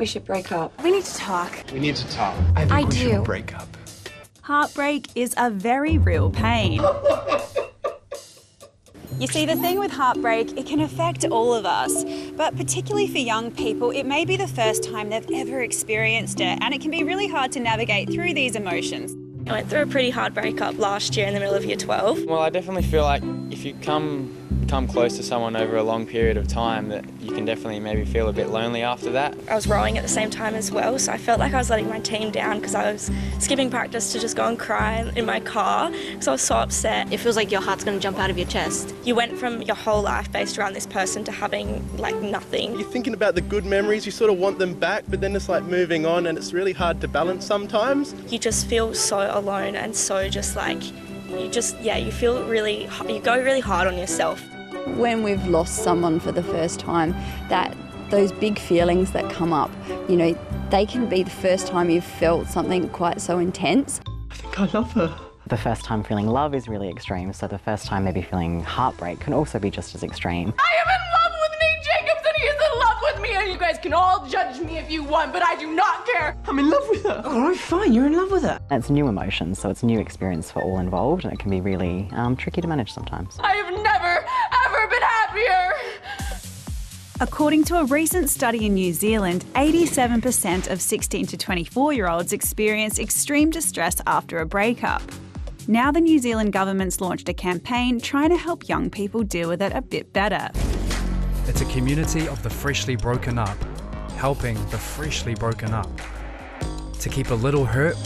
we should break up. We need to talk. We need to talk. I think we do. should break up. Heartbreak is a very real pain. You see, the thing with heartbreak, it can affect all of us, but particularly for young people, it may be the first time they've ever experienced it, and it can be really hard to navigate through these emotions. I went through a pretty hard breakup last year in the middle of year 12. Well, I definitely feel like if you come close to someone over a long period of time, that you can definitely maybe feel a bit lonely after that. I was rowing at the same time as well, so I felt like I was letting my team down because I was skipping practice to just go and cry in my car because I was so upset. It feels like your heart's going to jump out of your chest. You went from your whole life based around this person to having like nothing. You're thinking about the good memories, you sort of want them back, but then it's like moving on and it's really hard to balance sometimes. You just feel so alone and so just like, you feel really, you go really hard on yourself. When we've lost someone for the first time, those big feelings that come up, they can be the first time you've felt something quite so intense. I think I love her. The first time feeling love is really extreme, so the first time maybe feeling heartbreak can also be just as extreme. I am in love with Nate Jacobs and he is in love with me, and you guys can all judge me if you want, but I do not care. I'm in love with her. All right, fine, you're in love with her. It's new emotions, so it's a new experience for all involved, and it can be really tricky to manage sometimes. I have never, ever been happier. According to a recent study in New Zealand, 87% of 16 to 24-year-olds experience extreme distress after a breakup. Now the New Zealand government's launched a campaign trying to help young people deal with it a bit better. It's a community of the freshly broken up, helping the freshly broken up to keep a little hurt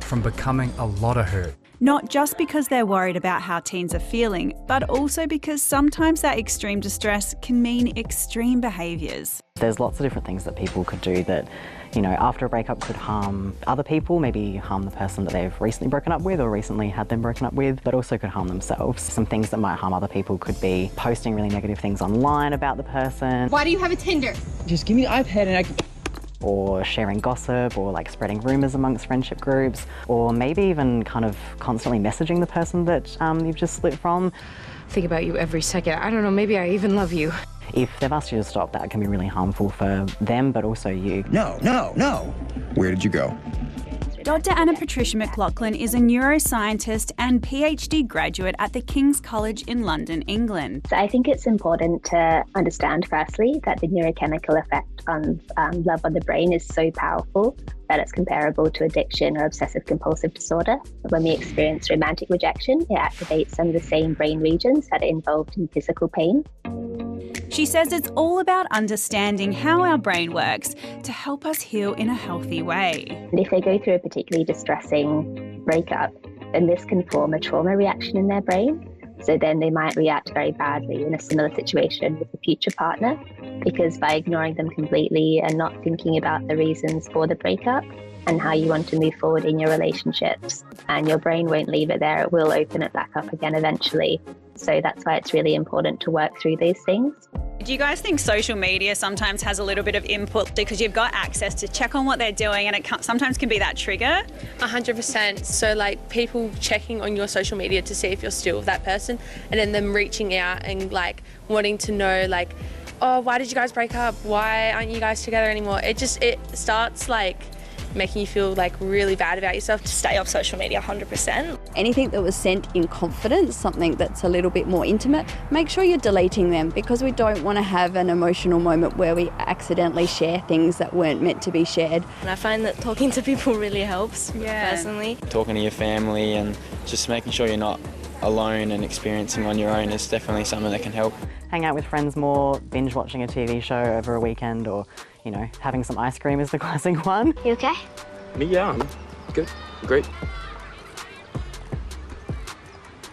from becoming a lot of hurt. Not just because they're worried about how teens are feeling, but also because sometimes that extreme distress can mean extreme behaviours. There's lots of different things that people could do that, after a breakup could harm other people, maybe harm the person that they've recently broken up with or recently had them broken up with, but also could harm themselves. Some things that might harm other people could be posting really negative things online about the person. Why do you have a Tinder? Just give me the iPad and I can... Or sharing gossip, or like spreading rumours amongst friendship groups, or maybe even kind of constantly messaging the person that you've just split from. Think about you every second. I don't know, maybe I even love you. If they've asked you to stop, that can be really harmful for them, but also you. No. Where did you go? Dr. Anna Patricia McLaughlin is a neuroscientist and PhD graduate at the King's College in London, England. So I think it's important to understand, firstly, that the neurochemical effect on love on the brain is so powerful that it's comparable to addiction or obsessive compulsive disorder. When we experience romantic rejection, it activates some of the same brain regions that are involved in physical pain. She says it's all about understanding how our brain works to help us heal in a healthy way. And if they go through a particularly distressing breakup, then this can form a trauma reaction in their brain. So then they might react very badly in a similar situation with a future partner, because by ignoring them completely and not thinking about the reasons for the breakup and how you want to move forward in your relationships, and your brain won't leave it there, it will open it back up again eventually. So that's why it's really important to work through these things. Do you guys think social media sometimes has a little bit of input because you've got access to check on what they're doing, and it sometimes can be that trigger? 100%. So like people checking on your social media to see if you're still with that person, and then them reaching out and like wanting to know like, oh, why did you guys break up? Why aren't you guys together anymore? It starts like making you feel like really bad about yourself. To stay off social media 100%. Anything that was sent in confidence, something that's a little bit more intimate, make sure you're deleting them, because we don't want to have an emotional moment where we accidentally share things that weren't meant to be shared. And I find that talking to people really helps, personally. Talking to your family and just making sure you're not alone and experiencing on your own is definitely something that can help. Hang out with friends more, binge watching a TV show over a weekend, or having some ice cream is the classic one. You okay? Me, yeah, I'm good. Great.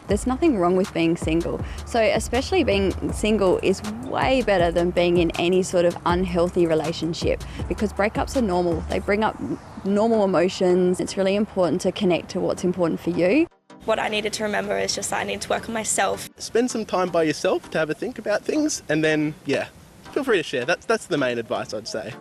There's nothing wrong with being single. So especially being single is way better than being in any sort of unhealthy relationship, because breakups are normal. They bring up normal emotions. It's really important to connect to what's important for you. What I needed to remember is just that I need to work on myself. Spend some time by yourself to have a think about things, and then, feel free to share. That's the main advice I'd say.